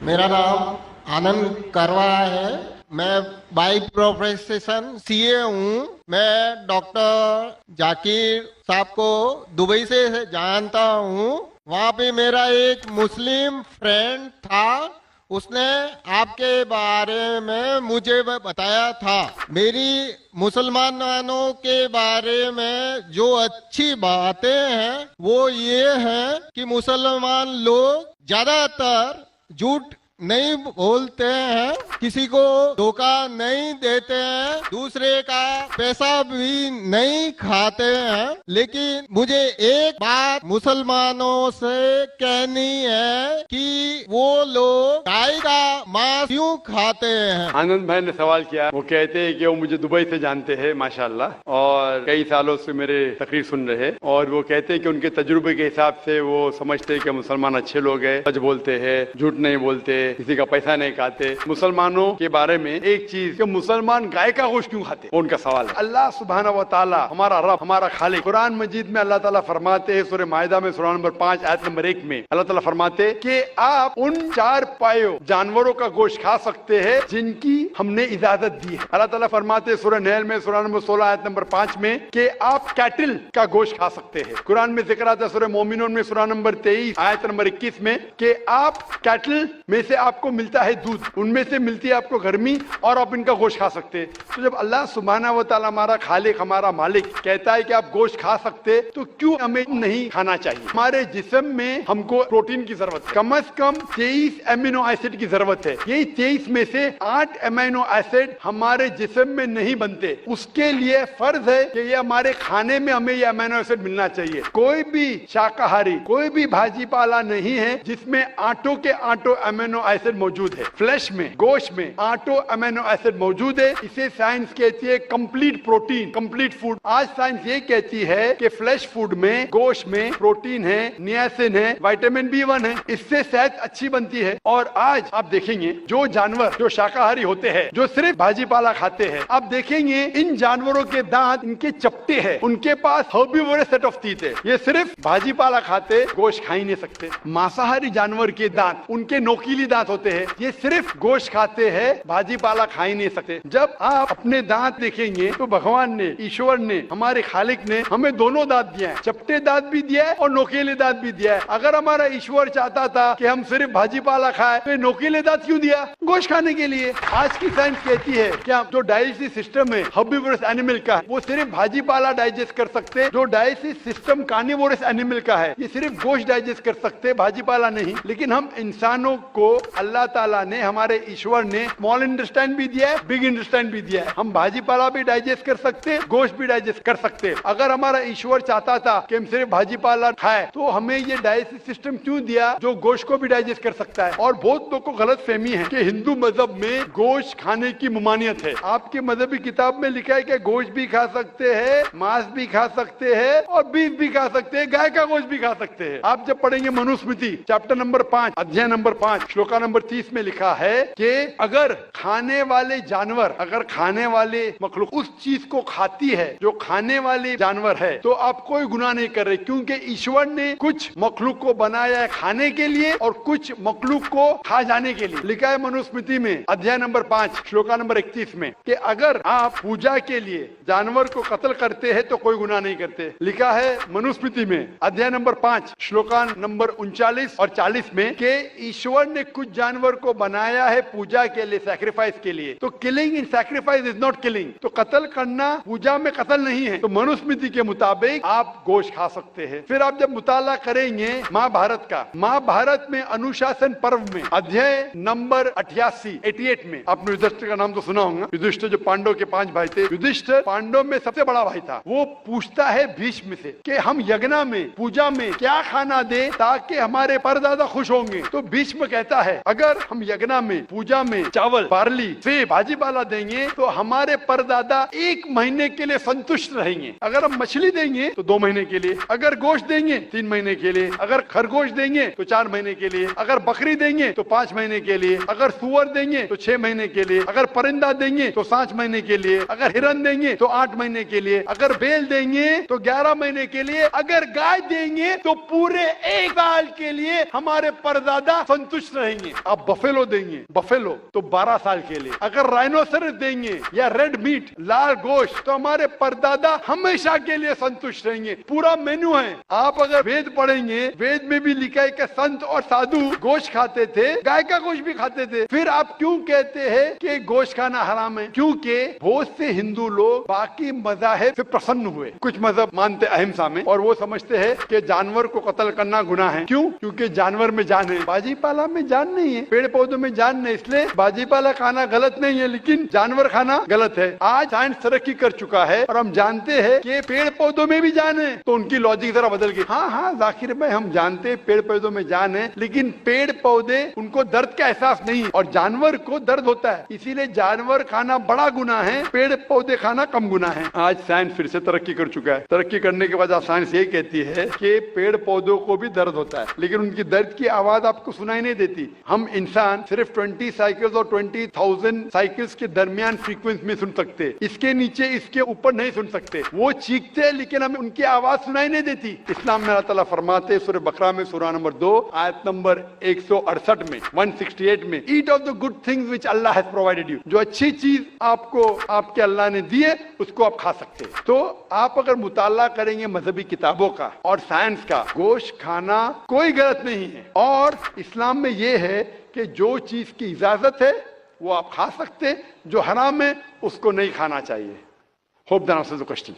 मेरा नाम आनंद करवा है। मैं बाय प्रोफेशन सीए हूँ। मैं डॉक्टर जाकिर साहब को दुबई से जानता हूँ। वहाँ पे मेरा एक मुस्लिम फ्रेंड था, उसने आपके बारे में मुझे बताया था। मेरी मुसलमानों के बारे में जो अच्छी बातें हैं वो ये है कि मुसलमान लोग ज्यादातर झूठ नहीं बोलते हैं, किसी को धोखा नहीं देते हैं, दूसरे का पैसा भी नहीं खाते हैं। लेकिन मुझे एक बात मुसलमानों से कहनी है कि वो लोग गाय का मांस क्यों खाते हैं। आनंद भाई ने सवाल किया। वो कहते हैं कि वो मुझे दुबई से जानते हैं माशाल्लाह, और कई सालों से मेरे तकरीर सुन रहे हैं, और वो कहते हैं कि उनके तजुर्बे के हिसाब से वो समझते हैं कि मुसलमान अच्छे लोग हैं, सच बोलते हैं, झूठ नहीं बोलते, किसी का पैसा नहीं खाते। मुसलमानों के बारे में एक चीज कि मुसलमान गाय का गोश्त क्यों खाते, उनका सवाल है। अल्लाह सुब्हानहू व तआला हमारा रब, हमारा खालिक, कुरान मजीद में अल्लाह ताला फरमाते हैं, सूरह माइदा में सूरह नंबर 5 आयत नंबर 1 में अल्लाह ताला फरमाते हैं कि आप उन 4 पायों जानवरों का गोश्त खा सकते हैं जिनकी हमने इजाजत दी है। अल्लाह ताला फरमाते हैं सूरह नहल में सूरह नंबर 16 आयत नंबर 5 में कि आप कैटल का गोश्त खा सकते हैं। कुरान में जिक्र आता है सूरह मोमिनून में सूरह नंबर 23 आयत नंबर 21 में कि आप कैटल में से आपको मिलता है दूध, उनमें से मिलती है आपको गर्मी, और आप इनका गोश्त खा सकते हैं। तो जब अल्लाह सुब्हानहू व तआला हमारा खालिक, हमारा मालिक कहता है कि आप गोश्त खा सकते, तो क्यों हमें नहीं खाना चाहिए। हमारे जिस्म में हमको प्रोटीन की जरूरत है, कम से कम 23 एमिनो एसिड की जरूरत है। यही 23 में से 8 एमिनो एसिड हमारे जिस्म में नहीं बनते, उसके लिए फर्ज है कि ये हमारे खाने में हमें ये एमिनो एसिड मिलना चाहिए। कोई भी शाकाहारी, कोई भी भाजी पाला नहीं है जिसमें आटो के आटो एमिनो एसिड मौजूद है। फ्लैश में, गोश्त में आटो अमीनो एसिड मौजूद है। इसे साइंस कहती है कंप्लीट प्रोटीन, कंप्लीट फूड। आज साइंस ये कहती है कि फ्लैश फूड में, गोश्त में प्रोटीन है, नियासिन है, विटामिन B1 है, इससे सेहत अच्छी बनती है। और आज आप देखेंगे जो जानवर जो शाकाहारी होते हैं, जो सिर्फ भाजी पाला खाते हैं, आप देखेंगे इन जानवरों के दांत इनके चपटे हैं, उनके पास हर्बीवोरस सेट ऑफ टीथ है। ये सिर्फ भाजी पाला खाते, गोश्त खा ही नहीं सकते। मांसाहारी जानवर के दांत, उनके नोकीली दांत होते हैं, ये सिर्फ गोश्त खाते हैं, भाजी पाला खा ही नहीं सकते। जब आप अपने दांत देखेंगे तो भगवान ने, ईश्वर ने, हमारे खालिक ने हमें दोनों दांत दिया है, चपटे दांत भी दिया है और नोकीले दांत भी दिया है। अगर हमारा ईश्वर चाहता था कि हम सिर्फ भाजी पाला खाए, तो नोकीले दांत क्यों दिया? गोश्त खाने के लिए। आज की साइंस कहती है कि जो डाइजेस्टिव सिस्टम है हर्बीवोरस एनिमल का, वो सिर्फ भाजी पाला डाइजेस्ट कर सकते। जो डाइजेस्टिव सिस्टम कार्निवोरस एनिमल का है, ये सिर्फ गोश्त डाइजेस्ट कर सकते, भाजी पाला नहीं। लेकिन हम इंसानों को अल्लाह ताला ने, हमारे ईश्वर ने स्मॉल इंटेस्टाइन भी दिया है, बिग इंटेस्टाइन भी दिया है। हम भाजी पाला भी डाइजेस्ट कर सकते, गोश्त भी डाइजेस्ट कर सकते। अगर हमारा ईश्वर चाहता था कि हम सिर्फ भाजी पाला खाए, तो हमें ये डाइजेस्टिव सिस्टम क्यों दिया जो गोश्त को भी डाइजेस्ट कर सकता है। और बहुत लोगों को गलत फहमी है कि हिंदू मजहब में गोश्त खाने की ममानियत है। आपके मजहबी किताब में लिखा है कि गोश्त भी खा सकते हैं, मांस भी खा सकते हैं, और बीफ भी खा सकते हैं, गाय का गोश्त भी खा सकते हैं। आप जब पढ़ेंगे मनुस्मृति चैप्टर नंबर 5 अध्याय नंबर 5 श्लोका नंबर 30 में लिखा है कि अगर खाने वाले जानवर, अगर खाने वाले मखलूक उस चीज को खाती है जो खाने वाले जानवर है, तो आप कोई गुनाह नहीं कर रहे, क्योंकि ईश्वर ने कुछ मखलूक को बनाया है खाने के लिए और कुछ मखलूक को खा जाने के लिए। लिखा है मनुस्मृति में अध्याय नंबर 5 श्लोका नंबर 31 में कि अगर आप पूजा के लिए जानवर को कत्ल करते हैं तो कोई गुनाह नहीं करते। लिखा है मनुस्मृति में अध्याय नंबर 5 श्लोका नंबर 39 और 40 में कि ईश्वर ने कुछ जानवर को बनाया है पूजा के लिए, सैक्रिफाइस के लिए। तो killing in sacrifice is not killing, तो कत्ल करना पूजा में कत्ल नहीं है। तो मनुस्मृति के मुताबिक आप गोश्त खा सकते हैं। फिर आप जब मुताला करेंगे महाभारत का, महाभारत में अनुशासन पर्व में अध्याय नंबर 88 में, आपने युधिष्ठिर का नाम तो सुना होगा। युधिष्ठिर जो पांडव के 5 भाई थे, युधिष्ठिर पांडव में सबसे बड़ा भाई था। वो पूछता है भीष्म से कि हम यज्ञ में, पूजा में क्या खाना दे ताकि हमारे परदादा खुश होंगे। तो भीष्म कहता है अगर हम यज्ञ में, पूजा में चावल, बार्ली, सेब, भाजी पाला देंगे तो हमारे परदादा 1 महीने के लिए संतुष्ट रहेंगे। अगर हम मछली देंगे तो 2 महीने के लिए, अगर गोश्त देंगे 3 महीने के लिए, अगर खरगोश देंगे तो 4 महीने के लिए, अगर बकरी देंगे तो 5 महीने के लिए, अगर सुअर देंगे तो 6 महीने के लिए, अगर परिंदा देंगे तो 5 महीने के लिए, अगर हिरन देंगे तो 8 महीने के लिए, अगर बैल देंगे तो 11 महीने के लिए, अगर गाय देंगे तो पूरे 1 साल के लिए हमारे परदादा संतुष्ट रहेंगे। आप बफेलो देंगे, बफेलो तो 12 साल के लिए, अगर राइनोसरस देंगे या रेड मीट, लाल गोश्त, तो हमारे परदादा हमेशा के लिए संतुष्ट रहेंगे। पूरा मेन्यू है। आप अगर वेद पढ़ेंगे, वेद में भी लिखा है कि संत और साधु गोश्त खाते थे, गाय का गोश्त भी खाते थे। फिर आप क्यों कहते हैं कि गोश्त खाना हराम है? क्योंकि बहुत से हिंदू लोग बाकी मज़ाहिब से प्रसन्न हुए। कुछ मजहब मानते अहिंसा में और वो समझते हैं कि जानवर को कत्ल करना गुनाह है। क्यों? क्योंकि जानवर में जान है, बाजीपाला में जान नहीं है, पेड़ पौधों में जान नहीं, इसलिए बाजीपाला खाना गलत नहीं है लेकिन जानवर खाना गलत है। आज साइंस तरक्की कर चुका है और हम जानते हैं कि पेड़ पौधों में भी जान है, तो उनकी लॉजिक जरा बदल गई। हाँ जाकिर भाई, हम जानते हैं पेड़ पौधों में जान है, लेकिन पेड़ पौधे उनको दर्द का एहसास नहीं और जानवर को दर्द होता है, इसीलिए जानवर खाना बड़ा गुनाह है, पेड़ पौधे खाना कम गुनाह है। आज साइंस फिर से तरक्की कर चुका है। तरक्की करने के बाद साइंस ये कहती है कि पेड़ पौधों को भी दर्द होता है, लेकिन उनकी दर्द की आवाज आपको सुनाई नहीं देती। हम इंसान सिर्फ 20 साइकिल्स और 20,000 साइकिल्स के दरमियान फ्रीक्वेंसी में सुन सकते, इसके नीचे इसके ऊपर नहीं सुन सकते। वो चीखते हैं लेकिन हमें उनकी आवाज सुनाई नहीं देती। इस्लाम में अल्लाह ताला फरमाते सूरह बकरा में सूरा नंबर 2 आयत नंबर 168 में 168 में, eat of the good things which Allah has provided you, जो अच्छी चीज आपको आपके अल्लाह ने दी है उसको आप खा सकते हैं। तो आप अगर मुताला करेंगे मजहबी किताबों का और साइंस का, गोश्त खाना कोई गलत नहीं है। और इस्लाम में यह है कि जो चीज की इजाजत है वो आप खा सकते हैं, जो हराम है उसको नहीं खाना चाहिए। Hope that answers the question.